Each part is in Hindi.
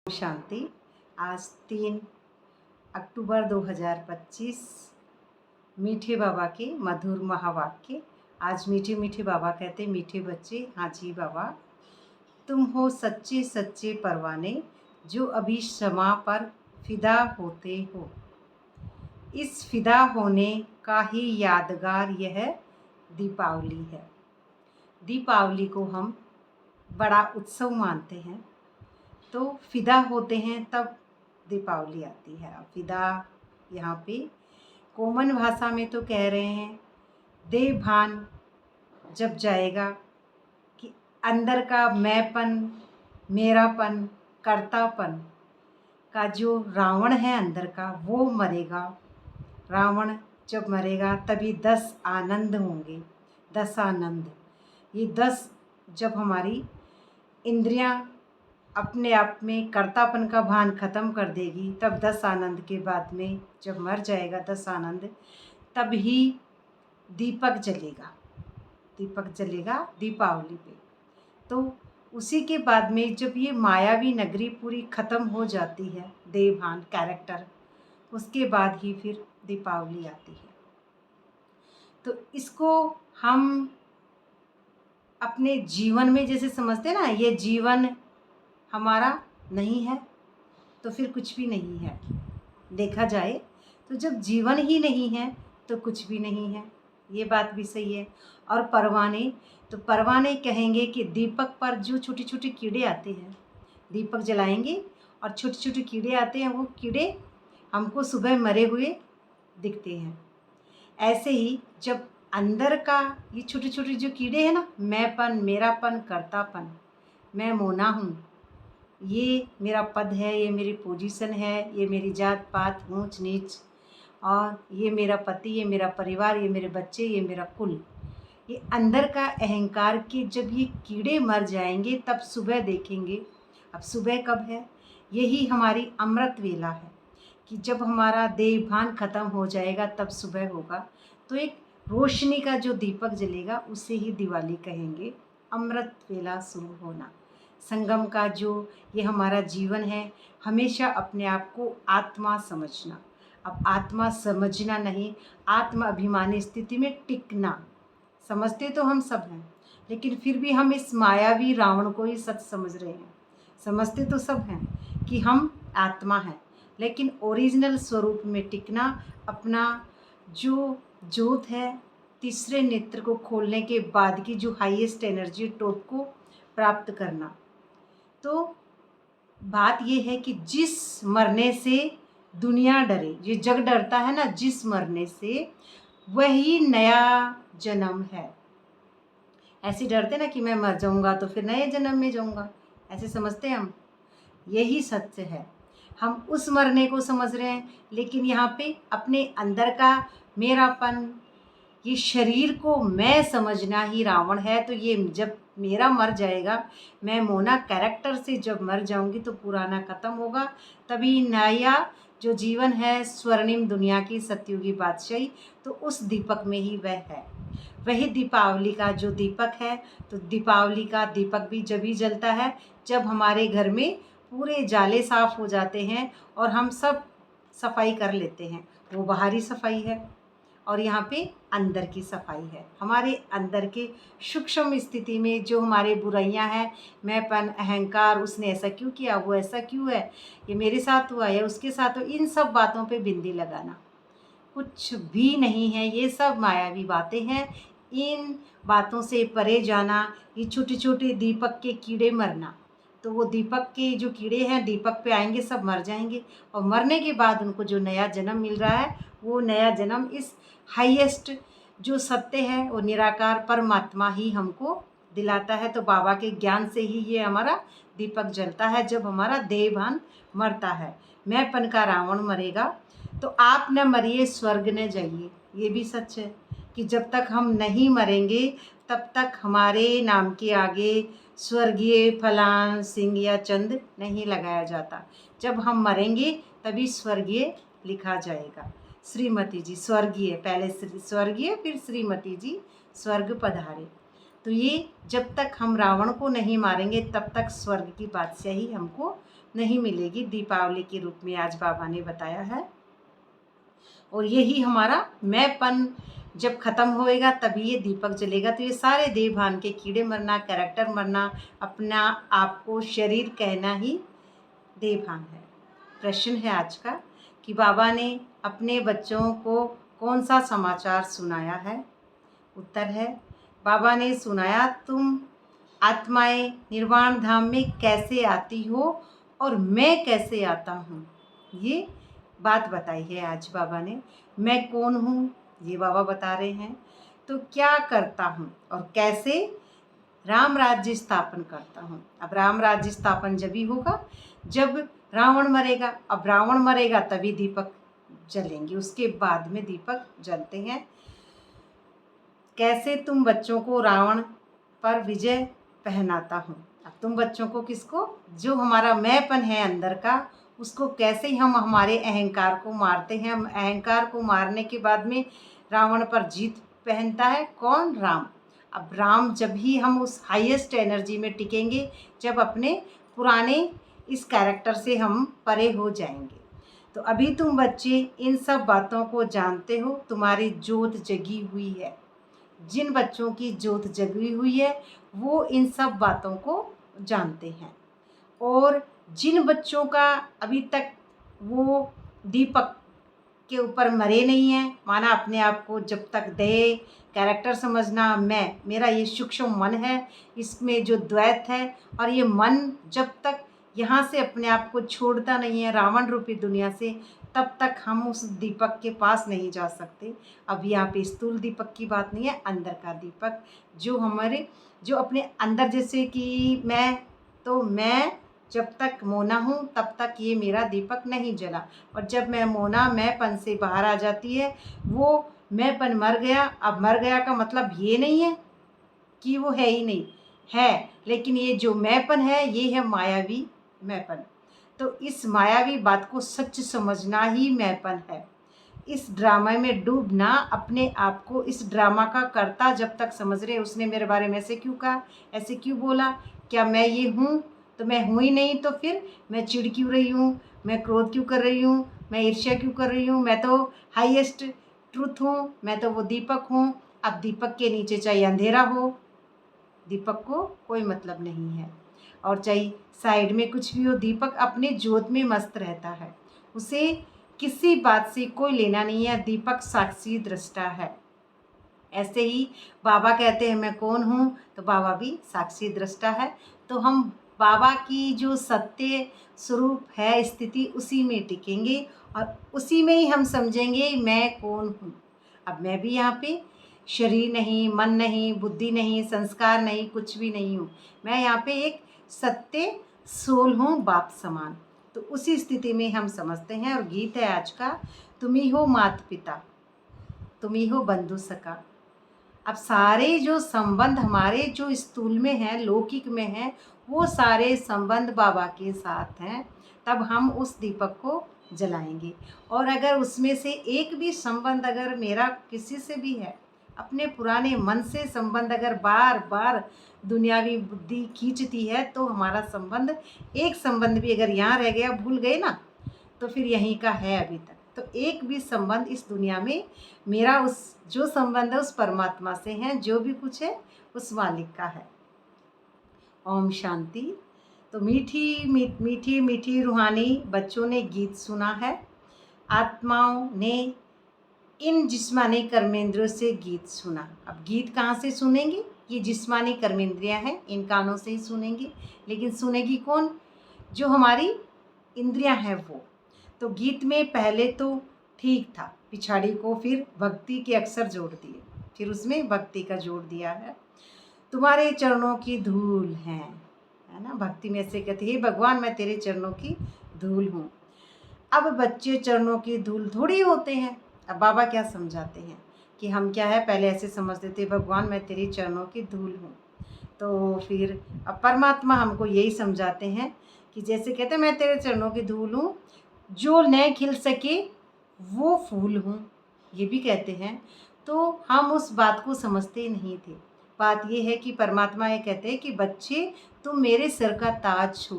शांति। आज 3 अक्टूबर 2025 मीठे बाबा के मधुर महावाक्य। आज मीठे मीठे बाबा कहते, मीठे बच्चे, हाँ जी बाबा, तुम हो सच्चे सच्चे परवाने जो अभी क्षमा पर फिदा होते हो। इस फिदा होने का ही यादगार यह दीपावली है। दीपावली को हम बड़ा उत्सव मानते हैं, तो फिदा होते हैं तब दीपावली आती है। फिदा यहाँ पे कॉमन भाषा में तो कह रहे हैं, देह भान जब जाएगा कि अंदर का मैंपन, मेरापन, कर्तापन का जो रावण है अंदर का, वो मरेगा। रावण जब मरेगा तभी 10 आनंद होंगे। 10 आनंद, ये 10 जब हमारी इंद्रियां अपने आप में कर्तापन का भान खत्म कर देगी, तब 10 आनंद के बाद में जब मर जाएगा 10 आनंद, तब ही दीपक जलेगा। दीपक जलेगा दीपावली पे। तो उसी के बाद में जब ये मायावी नगरी पूरी ख़त्म हो जाती है, देवभान कैरेक्टर, उसके बाद ही फिर दीपावली आती है। तो इसको हम अपने जीवन में जैसे समझते हैं ना, ये जीवन हमारा नहीं है तो फिर कुछ भी नहीं है। देखा जाए तो जब जीवन ही नहीं है तो कुछ भी नहीं है, ये बात भी सही है। और परवाने, तो परवाने कहेंगे कि दीपक पर जो छोटे छोटे कीड़े आते हैं, दीपक जलाएंगे और छोटे छोटे कीड़े आते हैं, वो कीड़े हमको सुबह मरे हुए दिखते हैं। ऐसे ही जब अंदर का ये छोटे छोटे जो कीड़े हैं ना, मैंपन, मेरापन, कर्तापन, मैं मोना हूँ, ये मेरा पद है, ये मेरी पोजीशन है, ये मेरी जात पात, ऊंच नीच, और ये मेरा पति, ये मेरा परिवार, ये मेरे बच्चे, ये मेरा कुल, ये अंदर का अहंकार के जब ये कीड़े मर जाएंगे तब सुबह देखेंगे। अब सुबह कब है? यही हमारी अमृत वेला है कि जब हमारा देह भान खत्म हो जाएगा तब सुबह होगा। तो एक रोशनी का जो दीपक जलेगा उसे ही दिवाली कहेंगे। अमृत वेला शुरू होना, संगम का जो ये हमारा जीवन है, हमेशा अपने आप को आत्मा समझना। अब आत्मा समझना नहीं, आत्म अभिमानी स्थिति में टिकना। समझते तो हम सब हैं, लेकिन फिर भी हम इस मायावी रावण को ही सच समझ रहे हैं। समझते तो सब हैं कि हम आत्मा हैं, लेकिन ओरिजिनल स्वरूप में टिकना, अपना जो ज्योत है, तीसरे नेत्र को खोलने के बाद की जो हाईएस्ट एनर्जी टॉप को प्राप्त करना। तो बात ये है कि जिस मरने से दुनिया डरे, ये जग डरता है ना, जिस मरने से, वही नया जन्म है। ऐसे डरते ना कि मैं मर जाऊंगा तो फिर नए जन्म में जाऊंगा, ऐसे समझते हम। यही सत्य है। हम उस मरने को समझ रहे हैं, लेकिन यहाँ पे अपने अंदर का मेरापन, ये शरीर को मैं समझना ही रावण है। तो ये जब मेरा मर जाएगा, मैं मोना कैरेक्टर से जब मर जाऊंगी तो पुराना ख़त्म होगा, तभी नया जो जीवन है, स्वर्णिम दुनिया की सतयुगी बादशाही, तो उस दीपक में ही वह है। वही दीपावली का जो दीपक है। तो दीपावली का दीपक भी जब ही जलता है जब हमारे घर में पूरे जाले साफ़ हो जाते हैं और हम सब सफाई कर लेते हैं। वो बाहरी सफाई है और यहाँ पे अंदर की सफाई है। हमारे अंदर के सूक्ष्म स्थिति में जो हमारे बुराइयां हैं, मैंपन, अहंकार, उसने ऐसा क्यों किया, वो ऐसा क्यों है, ये मेरे साथ हुआ है, उसके साथ हुआ, इन सब बातों पे बिंदी लगाना कुछ भी नहीं है। ये सब मायावी बातें हैं। इन बातों से परे जाना, ये छोटे छोटे दीपक के कीड़े मरना। तो वो दीपक के जो कीड़े हैं दीपक पे आएंगे, सब मर जाएंगे, और मरने के बाद उनको जो नया जन्म मिल रहा है, वो नया जन्म इस हाईएस्ट जो सत्य है, वो निराकार परमात्मा ही हमको दिलाता है। तो बाबा के ज्ञान से ही ये हमारा दीपक जलता है। जब हमारा देहभान मरता है, मैंपन का रावण मरेगा, तो आप न मरिए, स्वर्ग न जाइए। ये भी सच है कि जब तक हम नहीं मरेंगे तब तक हमारे नाम के आगे स्वर्गीय फलान सिंह या चंद नहीं लगाया जाता। जब हम मरेंगे तभी स्वर्गीय लिखा जाएगा। श्रीमती जी स्वर्गीय, पहले स्वर्गीय फिर श्रीमती जी स्वर्ग पधारे। तो ये जब तक हम रावण को नहीं मारेंगे तब तक स्वर्ग की बादशाही हमको नहीं मिलेगी, दीपावली के रूप में आज बाबा ने बताया है। और यही हमारा मैंपन जब ख़त्म होएगा तभी ये दीपक जलेगा। तो ये सारे देवभान के कीड़े मरना, कैरेक्टर मरना, अपना आपको शरीर कहना ही देवभान है। प्रश्न है आज का कि बाबा ने अपने बच्चों को कौन सा समाचार सुनाया है। उत्तर है, बाबा ने सुनाया, तुम आत्माएं निर्वाण धाम में कैसे आती हो और मैं कैसे आता हूँ। ये बात बताई है आज बाबा ने। मैं कौन हूँ ये बाबा बता रहे हैं, तो क्या करता हूँ और कैसे राम राज्य स्थापन करता हूँ। अब राम राज्य स्थापन जब ही होगा जब रावण मरेगा। अब रावण मरेगा तभी दीपक जलेंगे, उसके बाद में दीपक जलते हैं। कैसे तुम बच्चों को रावण पर विजय पहनाता हूँ। अब तुम बच्चों को किसको, जो हमारा मैंपन है अंदर का, उसको कैसे हम हमारे अहंकार को मारते हैं। हम अहंकार को मारने के बाद में रावण पर जीत पहनता है कौन, राम। अब राम जब ही हम उस हाईएस्ट एनर्जी में टिकेंगे जब अपने पुराने इस कैरेक्टर से हम परे हो जाएंगे। तो अभी तुम बच्चे इन सब बातों को जानते हो, तुम्हारी जोत जगी हुई है। जिन बच्चों की जोत जगी हुई है वो इन सब बातों को जानते हैं। और जिन बच्चों का अभी तक वो दीपक के ऊपर मरे नहीं हैं, माना अपने आप को जब तक दे कैरेक्टर समझना, मैं मेरा ये सूक्ष्म मन है, इसमें जो द्वैत है, और ये मन जब तक यहाँ से अपने आप को छोड़ता नहीं है रावण रूपी दुनिया से, तब तक हम उस दीपक के पास नहीं जा सकते। अब यहाँ पे स्थूल दीपक की बात नहीं है, अंदर का दीपक जो हमारे जो अपने अंदर, जैसे कि मैं जब तक मोना हूँ तब तक ये मेरा दीपक नहीं जला, और जब मैं मोना मैंपन से बाहर आ जाती है वो मैंपन मर गया। अब मर गया का मतलब ये नहीं है कि वो है ही नहीं है, लेकिन ये जो मैंपन है ये है मायावी मैंपन। तो इस मायावी बात को सच समझना ही मैंपन है। इस ड्रामा में डूबना, अपने आप को इस ड्रामा का कर्ता जब तक समझ रहे, उसने मेरे बारे में ऐसे क्यों कहा, ऐसे क्यों बोला, क्या मैं ये हूँ, तो मैं हूँ ही नहीं, तो फिर मैं चिढ़ क्यों रही हूँ, मैं क्रोध क्यों कर रही हूँ, मैं ईर्ष्या क्यों कर रही हूँ। मैं तो हाईएस्ट ट्रूथ हूँ, मैं तो वो दीपक हूँ। अब दीपक के नीचे चाहे अंधेरा हो, दीपक को कोई मतलब नहीं है, और चाहे साइड में कुछ भी हो, दीपक अपने जोत में मस्त रहता है, उसे किसी बात से कोई लेना नहीं है। दीपक साक्षी दृष्टा है। ऐसे ही बाबा कहते हैं मैं कौन हूँ, तो बाबा भी साक्षी दृष्टा है। तो हम बाबा की जो सत्य स्वरूप है स्थिति, उसी में टिकेंगे और उसी में ही हम समझेंगे मैं कौन हूँ। अब मैं भी यहाँ पे शरीर नहीं, मन नहीं, बुद्धि नहीं, संस्कार नहीं, कुछ भी नहीं हूँ। मैं यहाँ पे एक सत्य सोल हूँ, बाप समान। तो उसी स्थिति में हम समझते हैं। और गीत है आज का, तुम ही हो माता पिता, तुम ही हो बंधु सखा। अब सारे जो संबंध हमारे जो स्थूल में हैं, लौकिक में हैं, वो सारे संबंध बाबा के साथ हैं। तब हम उस दीपक को जलाएंगे। और अगर उसमें से एक भी संबंध अगर मेरा किसी से भी है, अपने पुराने मन से संबंध अगर बार बार दुनियावी बुद्धि खींचती है, तो हमारा संबंध, एक संबंध भी अगर यहाँ रह गया, भूल गए ना, तो फिर यहीं का है अभी तक। तो एक भी संबंध इस दुनिया में मेरा उस जो संबंध है उस परमात्मा से है, जो भी कुछ है उस मालिक का है। ओम शांति। तो मीठी मीठी रूहानी बच्चों ने गीत सुना है। आत्माओं ने इन जिस्मानी कर्मेंद्रियों से गीत सुना। अब गीत कहाँ से सुनेंगे, ये जिस्मानी कर्मेंद्रियाँ हैं, इन कानों से ही सुनेंगे। लेकिन सुनेगी कौन, जो हमारी इंद्रियां हैं वो। तो गीत में पहले तो ठीक था, पिछाड़ी को फिर भक्ति के अक्षर जोड़ दिए, फिर उसमें भक्ति का जोड़ दिया है। तुम्हारे चरणों की धूल है ना, भक्ति में से कहते हे भगवान मैं तेरे चरणों की धूल हूँ। अब बच्चे चरणों की धूल थोड़ी होते हैं। अब बाबा क्या समझाते हैं कि हम क्या है, पहले ऐसे समझते थे भगवान मैं तेरे चरणों की धूल हूँ। तो फिर अब परमात्मा हमको यही समझाते हैं कि जैसे कहते हैं मैं तेरे चरणों की धूल हूँ, जो न खिल सके वो फूल हूँ, ये भी कहते हैं। तो हम उस बात को समझते नहीं थे। बात ये है कि परमात्मा ये कहते हैं कि बच्चे तुम मेरे सिर का ताज हो,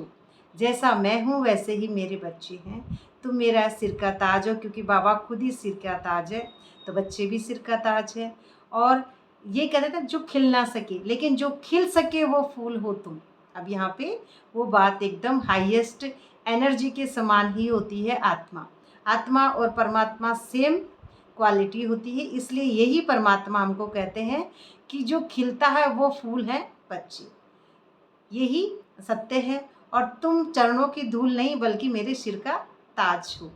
जैसा मैं हूँ वैसे ही मेरे बच्चे हैं। तुम मेरा सिर का ताज हो, क्योंकि बाबा खुद ही सिर का ताज है, तो बच्चे भी सिर का ताज है। और ये कहते थे जो खिल ना सके लेकिन जो खिल सके वो फूल हो तुम। अब यहाँ पे वो बात एकदम हाईएस्ट एनर्जी के समान ही होती है। आत्मा आत्मा और परमात्मा सेम क्वालिटी होती है, इसलिए यही परमात्मा हमको कहते हैं कि जो खिलता है वो फूल है बच्चे। यही सत्य है। और तुम चरणों की धूल नहीं बल्कि मेरे सिर का ताज हो।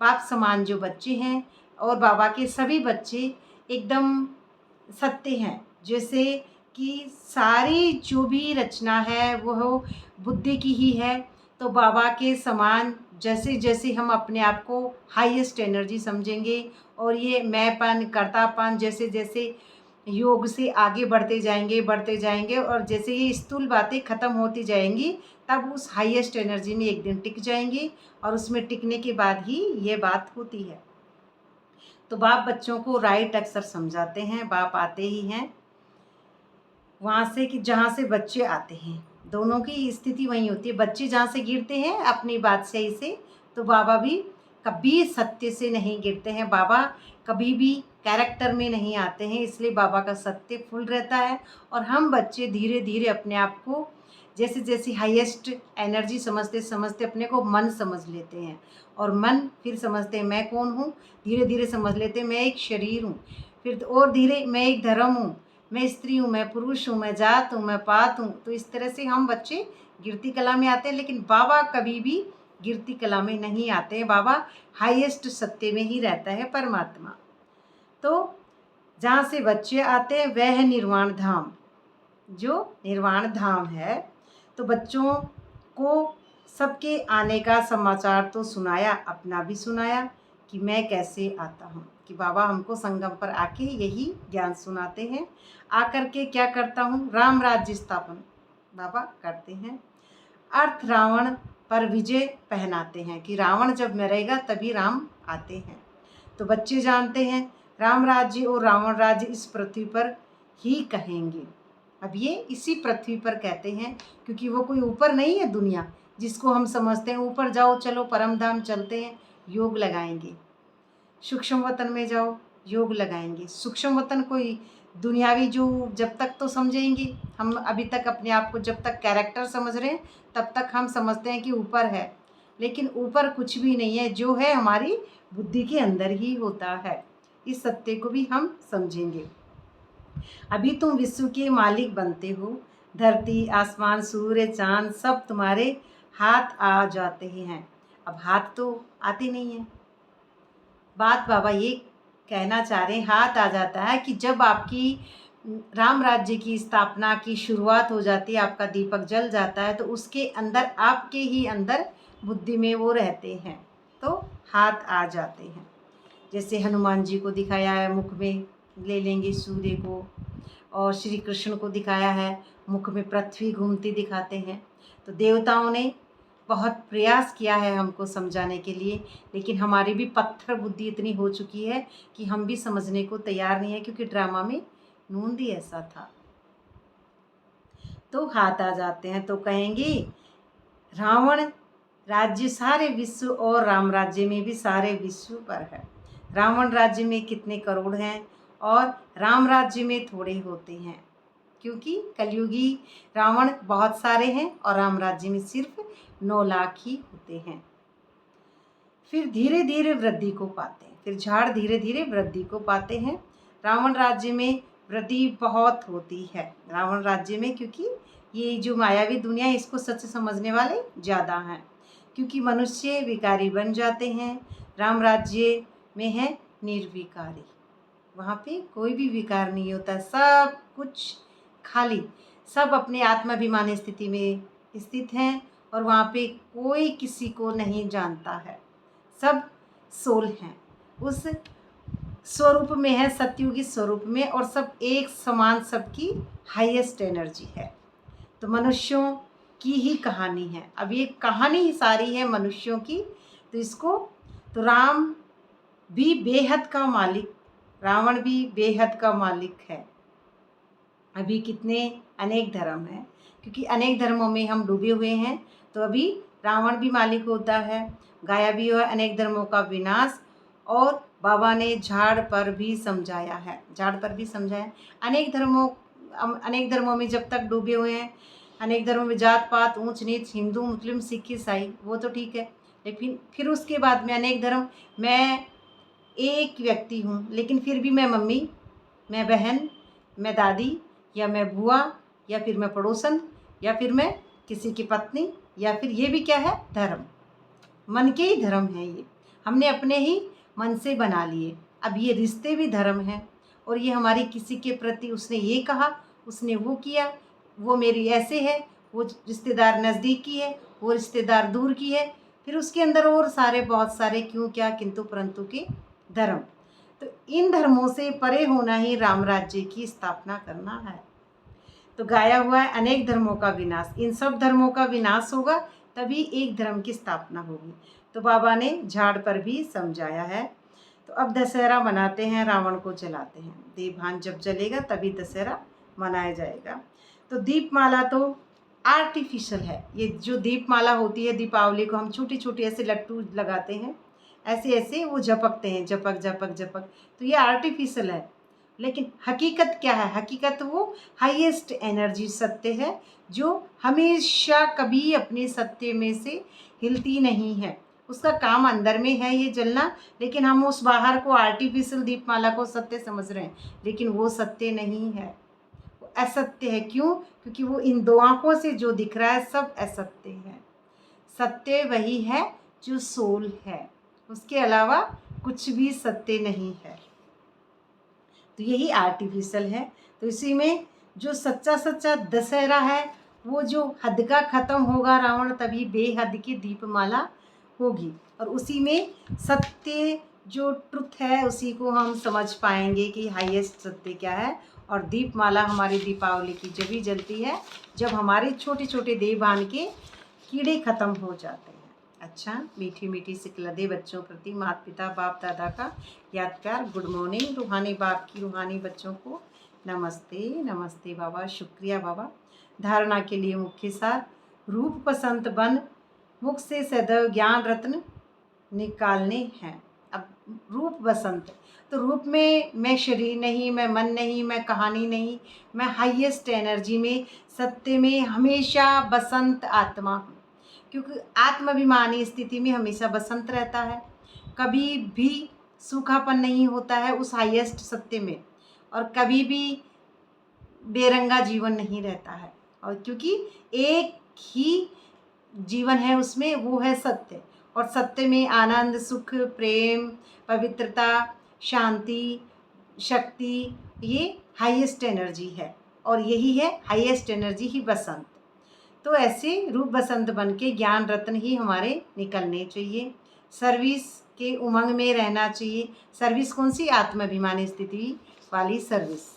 बाप समान जो बच्चे हैं और बाबा के सभी बच्चे एकदम सत्य हैं। जैसे कि सारी जो भी रचना है वो बुद्धि की ही है, तो बाबा के समान जैसे जैसे हम अपने आप को हाईएस्ट एनर्जी समझेंगे और ये मैंपन कर्तापन जैसे जैसे योग से आगे बढ़ते जाएंगे और जैसे ये स्थूल बातें ख़त्म होती जाएंगी, तब उस हाईएस्ट एनर्जी में एक दिन टिक जाएंगे और उसमें टिकने के बाद ही ये बात होती है। तो बाप बच्चों को राइट अक्सर समझाते हैं। बाप आते ही हैं वहाँ से कि जहाँ से बच्चे आते हैं, दोनों की स्थिति वहीं होती है। बच्चे जहाँ से गिरते हैं अपनी बादशाही से, तो बाबा भी कभी सत्य से नहीं गिरते हैं। बाबा कभी भी कैरेक्टर में नहीं आते हैं, इसलिए बाबा का सत्य फुल रहता है। और हम बच्चे धीरे धीरे अपने आप को जैसे जैसे हाईएस्ट एनर्जी समझते समझते अपने को मन समझ लेते हैं, और मन फिर समझते हैं मैं कौन हूँ। धीरे धीरे समझ लेते हैं मैं एक शरीर हूँ, फिर और धीरे मैं एक धर्म हूँ, मैं स्त्री हूँ, मैं पुरुष हूँ, मैं जात हूँ, मैं पात हूँ। तो इस तरह से हम बच्चे गिरती कला में आते हैं, लेकिन बाबा कभी भी गिरती कला में नहीं आते हैं। बाबा हाईएस्ट सत्य में ही रहता है परमात्मा। तो जहाँ से बच्चे आते हैं वह है निर्वाण धाम, जो निर्वाण धाम है। तो बच्चों को सबके आने का समाचार तो सुनाया, अपना भी सुनाया कि मैं कैसे आता हूँ, कि बाबा हमको संगम पर आके यही ज्ञान सुनाते हैं। आकर के क्या करता हूँ, राम राज्य स्थापन बाबा करते हैं। अर्थ रावण पर विजय पहनाते हैं कि रावण जब मरेगा तभी राम आते हैं। तो बच्चे जानते हैं राम राज्य और रावण राज्य इस पृथ्वी पर ही कहेंगे। अब ये इसी पृथ्वी पर कहते हैं, क्योंकि वो कोई ऊपर नहीं है दुनिया जिसको हम समझते हैं ऊपर जाओ चलो परम धाम चलते हैं, योग लगाएंगे। सूक्ष्म वतन में जाओ, योग लगाएंगे। सूक्ष्म वतन कोई दुनियावी जो जब तक तो समझेंगे हम, अभी तक अपने आप को जब तक कैरेक्टर समझ रहे हैं तब तक हम समझते हैं कि ऊपर है, लेकिन ऊपर कुछ भी नहीं है। जो है हमारी बुद्धि के अंदर ही होता है। इस सत्य को भी हम समझेंगे। अभी तुम विश्व के मालिक बनते हो, धरती आसमान सूर्य चांद सब तुम्हारे हाथ आ जाते हैं। अब हाथ तो आते नहीं हैं। बात बाबा ये कहना चाह रहे हैं हाथ आ जाता है कि जब आपकी राम राज्य की स्थापना की शुरुआत हो जाती है, आपका दीपक जल जाता है, तो उसके अंदर आपके ही अंदर बुद्धि में वो रहते हैं, तो हाथ आ जाते हैं। जैसे हनुमान जी को दिखाया है मुख में ले लेंगे सूर्य को, और श्री कृष्ण को दिखाया है मुख में पृथ्वी घूमती दिखाते हैं। तो देवताओं ने बहुत प्रयास किया है हमको समझाने के लिए, लेकिन हमारी भी पत्थर बुद्धि इतनी हो चुकी है कि हम भी समझने को तैयार नहीं है, क्योंकि ड्रामा में नून ही ऐसा था। तो हाथ आ जाते हैं तो कहेंगे रावण राज्य सारे विश्व और राम राज्य में भी सारे विश्व पर है। रावण राज्य में कितने करोड़ हैं और राम राज्य में थोड़े होते हैं, क्योंकि कलयुगी रावण बहुत सारे हैं और राम राज्य में सिर्फ 9 लाख ही होते हैं। फिर धीरे धीरे वृद्धि को पाते हैं, फिर झाड़ धीरे धीरे वृद्धि को पाते हैं। रावण राज्य में वृद्धि बहुत होती है रावण राज्य में, क्योंकि ये जो मायावी दुनिया है इसको सच समझने वाले ज़्यादा हैं, क्योंकि मनुष्य विकारी बन जाते हैं। राम राज्य में है निर्विकारी, वहाँ पे कोई भी विकार नहीं होता, सब कुछ खाली, सब अपने आत्माभिमानी स्थिति में स्थित हैं, और वहाँ पे कोई किसी को नहीं जानता है, सब सोल हैं, उस स्वरूप में है, सतयुगी स्वरूप में, और सब एक समान, सबकी हाईएस्ट एनर्जी है। तो मनुष्यों की ही कहानी है, अब ये कहानी सारी है मनुष्यों की। तो इसको तो राम भी बेहद का मालिक, रावण भी बेहद का मालिक है। अभी कितने अनेक धर्म हैं, क्योंकि अनेक धर्मों में हम डूबे हुए हैं, तो अभी रावण भी मालिक होता है, गाया भी हुआ अनेक धर्मों का विनाश। और बाबा ने झाड़ पर भी समझाया है, झाड़ पर भी समझाया। अनेक धर्मों में जब तक डूबे हुए हैं, अनेक धर्मों में जात पात ऊंच नीच, हिंदू मुस्लिम सिख ईसाई, वो तो ठीक है, लेकिन फिर उसके बाद में अनेक धर्म, मैं एक व्यक्ति हूँ लेकिन फिर भी मैं मम्मी, मैं बहन, मैं दादी, या मैं बुआ, या फिर मैं पड़ोसन, या फिर मैं किसी की पत्नी, या फिर ये भी क्या है, धर्म। मन के ही धर्म है ये, हमने अपने ही मन से बना लिए। अब ये रिश्ते भी धर्म हैं, और ये हमारी किसी के प्रति उसने ये कहा, उसने वो किया, वो मेरी ऐसे है, वो रिश्तेदार नज़दीक की है, वो रिश्तेदार दूर की है, फिर उसके अंदर और सारे बहुत सारे क्यों क्या किंतु परंतु के धर्म। तो इन धर्मों से परे होना ही राम राज्य की स्थापना करना है। तो गाया हुआ है अनेक धर्मों का विनाश, इन सब धर्मों का विनाश होगा तभी एक धर्म की स्थापना होगी। तो बाबा ने झाड़ पर भी समझाया है। तो अब दशहरा मनाते हैं, रावण को जलाते हैं, देवभान जब जलेगा तभी दशहरा मनाया जाएगा। तो दीपमाला तो आर्टिफिशियल है, ये जो दीपमाला होती है दीपावली को हम छोटी छोटी ऐसे लट्टू लगाते हैं, ऐसे ऐसे वो झपकते हैं, झपक झपक झपक, तो ये आर्टिफिशियल है। लेकिन हकीकत क्या है, हकीकत वो हाईएस्ट एनर्जी सत्य है, जो हमेशा कभी अपने सत्य में से हिलती नहीं है। उसका काम अंदर में है ये जलना, लेकिन हम उस बाहर को आर्टिफिशियल दीपमाला को सत्य समझ रहे हैं, लेकिन वो सत्य नहीं है, वो असत्य है। क्यों? क्योंकि वो इन दो आँखों से जो दिख रहा है सब असत्य है। सत्य वही है जो सोल है, उसके अलावा कुछ भी सत्य नहीं है। तो यही आर्टिफिशियल है। तो इसी में जो सच्चा सच्चा दशहरा है, वो जो हद का ख़त्म होगा रावण, तभी बेहद की दीपमाला होगी, और उसी में सत्य जो ट्रुथ है उसी को हम समझ पाएंगे कि हाईएस्ट सत्य क्या है। और दीपमाला हमारी दीपावली की जब भी जलती है जब हमारे छोटे छोटे देवभान के कीड़े खत्म हो जाते हैं। अच्छा, मीठी मीठी सिकलदे बच्चों प्रति माता पिता बाप दादा का याद प्यार, गुड मॉर्निंग। रूहानी बाप की रूहानी बच्चों को नमस्ते। नमस्ते बाबा, शुक्रिया बाबा। धारणा के लिए मुख्य सार, रूप पसंद बन मुख से सदैव ज्ञान रत्न निकालने हैं। अब रूप बसंत, तो रूप में मैं शरीर नहीं, मैं मन नहीं, मैं कहानी नहीं, मैं हाईएस्ट एनर्जी में सत्य में हमेशा बसंत आत्मा हूँ। क्योंकि आत्माभिमानी स्थिति में हमेशा बसंत रहता है, कभी भी सूखापन नहीं होता है उस हाईएस्ट सत्य में, और कभी भी बेरंगा जीवन नहीं रहता है। और क्योंकि एक ही जीवन है उसमें, वो है सत्य, और सत्य में आनंद, सुख, प्रेम, पवित्रता, शांति, शक्ति, ये हाईएस्ट एनर्जी है, और यही है हाईएस्ट एनर्जी ही बसंत। तो ऐसे रूप बसंत बन के ज्ञान रत्न ही हमारे निकलने चाहिए, सर्विस के उमंग में रहना चाहिए। सर्विस कौन सी? आत्माभिमानी स्थिति वाली सर्विस।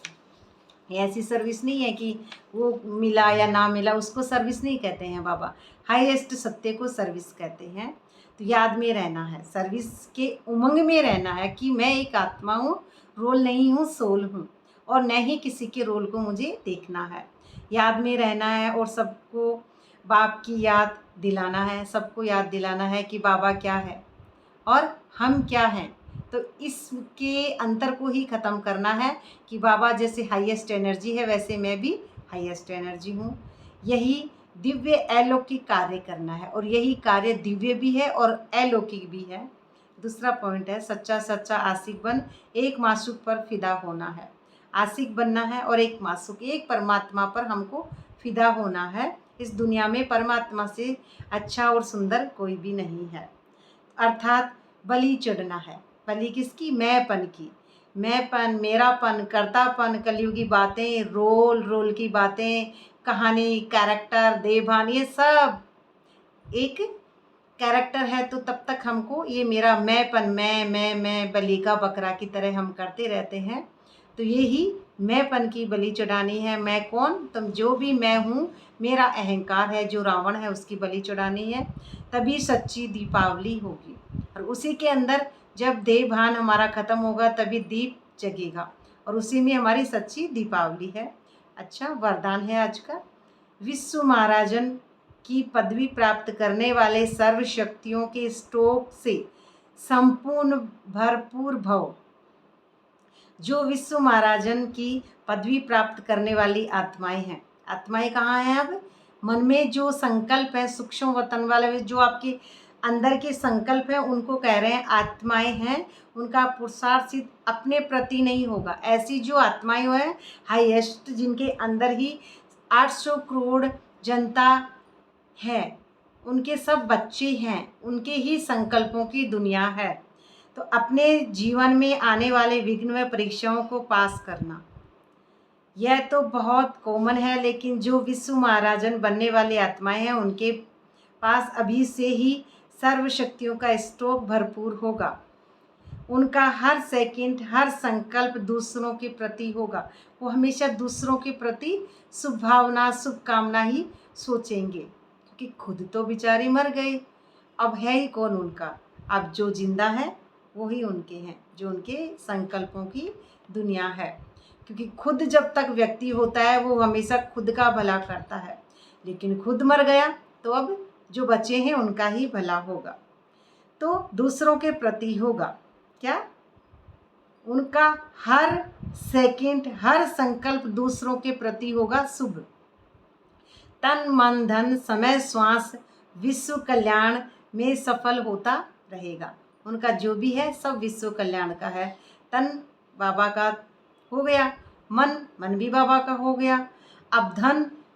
ऐसी सर्विस नहीं है कि वो मिला या ना मिला, उसको सर्विस नहीं कहते हैं बाबा, हाईएस्ट सत्य को सर्विस कहते हैं। तो याद में रहना है, सर्विस के उमंग में रहना है कि मैं एक आत्मा हूँ, रोल नहीं हूँ, सोल हूँ, और न ही किसी के रोल को मुझे देखना है। याद में रहना है, और सबको बाप की याद दिलाना है, सबको याद दिलाना है कि बाबा क्या है और हम क्या हैं। तो इसके अंतर को ही ख़त्म करना है कि बाबा जैसे हाईएस्ट एनर्जी है वैसे मैं भी हाईएस्ट एनर्जी हूँ। यही दिव्य अलौकिक कार्य करना है, और यही कार्य दिव्य भी है और अलौकिक भी है। दूसरा पॉइंट है, सच्चा सच्चा आशिक बन एक मासूक पर फिदा होना है। आशिक बनना है और एक मासूक, एक परमात्मा पर हमको फिदा होना है। इस दुनिया में परमात्मा से अच्छा और सुंदर कोई भी नहीं है। अर्थात बलि चढ़ना है। बलि किसकी? मैंपन की। मैंपन, मेरापन, कर्तापन, कलयुगी बातें, रोल की बातें, कहानी, कैरेक्टर, देवभान, ये सब एक कैरेक्टर है। तो तब तक हमको ये मेरा मैंपन, मैं बलि का बकरा की तरह हम करते रहते हैं। तो यही मैंपन की बलि चढ़ानी है। मैं कौन? तुम जो भी मैं हूँ, मेरा अहंकार है जो रावण है, उसकी बलि चढ़ानी है। तभी सच्ची दीपावली होगी, और उसी के अंदर जब देवभान हमारा ख़त्म होगा तभी दीप जगेगा, और उसी में हमारी सच्ची दीपावली है। अच्छा, वरदान है आज का, विश्व महाराजन की पदवी प्राप्त करने वाले सर्वशक्तियों के स्टोक से संपूर्ण भरपूर भव, जो विश्व महाराजन की पदवी प्राप्त करने वाली आत्माएं हैं। आत्माएं कहाँ हैं? अब मन में जो संकल्प है, सूक्ष्म वतन वाले जो आपके अंदर के संकल्प हैं, उनको कह रहे हैं आत्माएं हैं। उनका पुरुषार्थ सिर्फ अपने प्रति नहीं होगा। ऐसी जो आत्माएं हैं हाईएस्ट, जिनके अंदर ही 800 करोड़ जनता है, उनके सब बच्चे हैं, उनके ही संकल्पों की दुनिया है। तो अपने जीवन में आने वाले विघ्न व परीक्षाओं को पास करना, यह तो बहुत कॉमन है। लेकिन जो विश्व महाराजन बनने वाली आत्माएं हैं, उनके पास अभी से ही सर्व शक्तियों का स्टॉक भरपूर होगा। उनका हर सेकंड, हर संकल्प दूसरों के प्रति होगा। वो हमेशा दूसरों के प्रति शुभ भावना, शुभकामना ही सोचेंगे, क्योंकि खुद तो बेचारे मर गए, अब है ही कौन उनका। अब जो जिंदा है वो ही उनके हैं, जो उनके संकल्पों की दुनिया है। क्योंकि खुद जब तक व्यक्ति होता है वो हमेशा खुद का भला करता है, लेकिन खुद मर गया तो अब जो बचे हैं उनका ही भला होगा। तो दूसरों के प्रति होगा क्या? उनका हर सेकंड, हर संकल्प दूसरों के प्रति होगा शुभ। तन मन धन समय श्वास विश्व कल्याण में सफल होता रहेगा। उनका जो भी है सब विश्व कल्याण का है। तन बाबा का हो गया, मन भी बाबा का हो गया। अब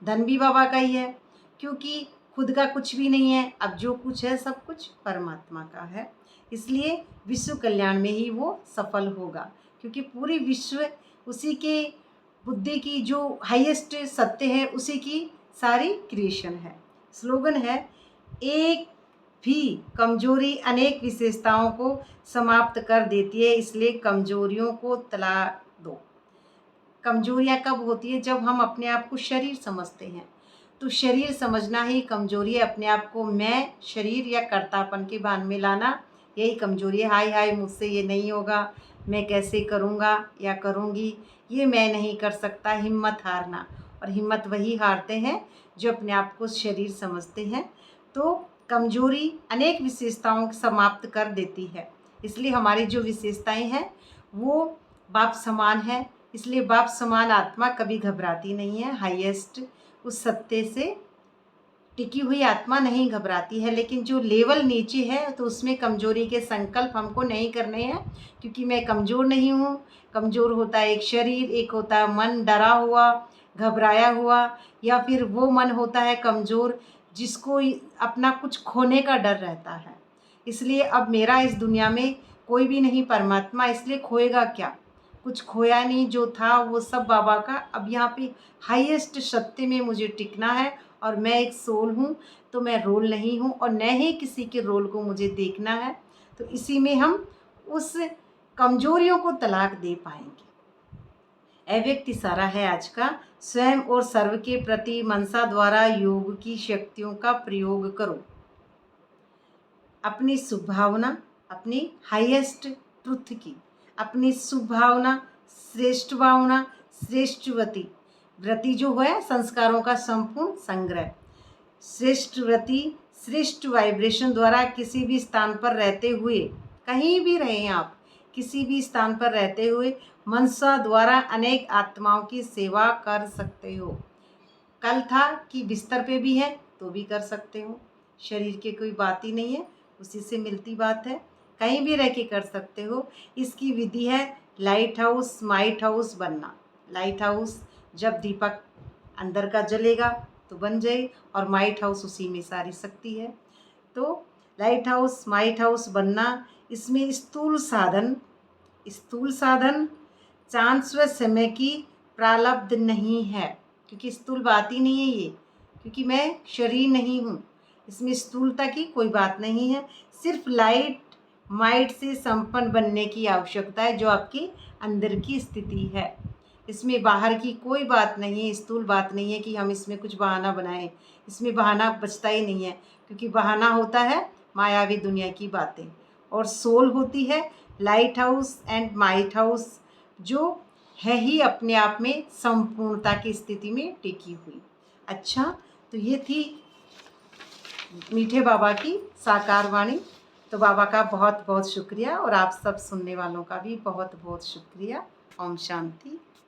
धन भी बाबा का ही है, क्योंकि खुद का कुछ भी नहीं है। अब जो कुछ है सब कुछ परमात्मा का है, इसलिए विश्व कल्याण में ही वो सफल होगा। क्योंकि पूरी विश्व उसी के बुद्धि की जो हाईएस्ट सत्य है, उसी की सारी क्रिएशन है। स्लोगन है, एक भी कमजोरी अनेक विशेषताओं को समाप्त कर देती है, इसलिए कमजोरियों को तला दो। कमजोरियाँ कब होती है? जब हम अपने आप को शरीर समझते हैं। तो शरीर समझना ही कमजोरी है। अपने आप को मैं, शरीर या कर्तापन के भान में लाना, यही कमजोरी है। हाय हाय मुझसे ये नहीं होगा, मैं कैसे करूँगा या करूँगी, ये मैं नहीं कर सकता, हिम्मत हारना। और हिम्मत वही हारते हैं जो अपने आप को शरीर समझते हैं। तो कमजोरी अनेक विशेषताओं को समाप्त कर देती है। इसलिए हमारी जो विशेषताएं हैं वो बाप समान है। इसलिए बाप समान आत्मा कभी घबराती नहीं है। हाईएस्ट उस सत्य से टिकी हुई आत्मा नहीं घबराती है। लेकिन जो लेवल नीचे है तो उसमें कमजोरी के संकल्प हमको नहीं करने हैं, क्योंकि मैं कमज़ोर नहीं हूँ। कमज़ोर होता है एक शरीर, एक होता है मन डरा हुआ, घबराया हुआ, या फिर वो मन होता है कमज़ोर जिसको अपना कुछ खोने का डर रहता है। इसलिए अब मेरा इस दुनिया में कोई भी नहीं परमात्मा, इसलिए खोएगा क्या? कुछ खोया नहीं, जो था वो सब बाबा का। अब यहाँ पे हाईएस्ट सत्य में मुझे टिकना है, और मैं एक सोल हूँ, तो मैं रोल नहीं हूँ और न ही किसी के रोल को मुझे देखना है। तो इसी में हम उस कमजोरियों को तलाक दे पाएंगे। अव्यक्त इशारा है आज का। स्वयं और सर्व के प्रति मनसा द्वारा योग की शक्तियों का प्रयोग करो। अपनी शुभ भावना, अपनी हाईएस्ट ट्रुथ की, अपनी शुभ भावना, श्रेष्ठ भावना, श्रेष्ठवती व्रति जो है संस्कारों का संपूर्ण संग्रह, श्रेष्ठ व्रति, श्रेष्ठ वाइब्रेशन द्वारा किसी भी स्थान पर रहते हुए, कहीं भी रहें आप, किसी भी स्थान पर रहते हुए मनसा द्वारा अनेक आत्माओं की सेवा कर सकते हो। कल था कि बिस्तर पे भी है तो भी कर सकते हो। शरीर की कोई बात ही नहीं है, उसी से मिलती बात है। कहीं भी रह के कर सकते हो। इसकी विधि है लाइट हाउस, माइट हाउस बनना। लाइट हाउस जब दीपक अंदर का जलेगा तो बन जाए, और माइट हाउस उसी में सारी शक्ति है। तो लाइट हाउस, माइट हाउस बनना, इसमें स्थूल साधन चांस व समय की प्रारब्ध नहीं है, क्योंकि स्थूल बात ही नहीं है ये, क्योंकि मैं शरीर नहीं हूँ। इसमें स्थूलता की कोई बात नहीं है। सिर्फ लाइट माइट से संपन्न बनने की आवश्यकता है, जो आपकी अंदर की स्थिति है। इसमें बाहर की कोई बात नहीं है, स्थूल बात नहीं है कि हम इसमें कुछ बहाना बनाएं। इसमें बहाना बचता ही नहीं है, क्योंकि बहाना होता है मायावी दुनिया की बातें, और सोल होती है light house and might house, जो है ही अपने आप में संपूर्णता की स्थिति में टिकी हुई। अच्छा, तो ये थी मीठे बाबा की साकार वाणी। तो बाबा का बहुत बहुत शुक्रिया और आप सब सुनने वालों का भी बहुत बहुत शुक्रिया। ओम शांति।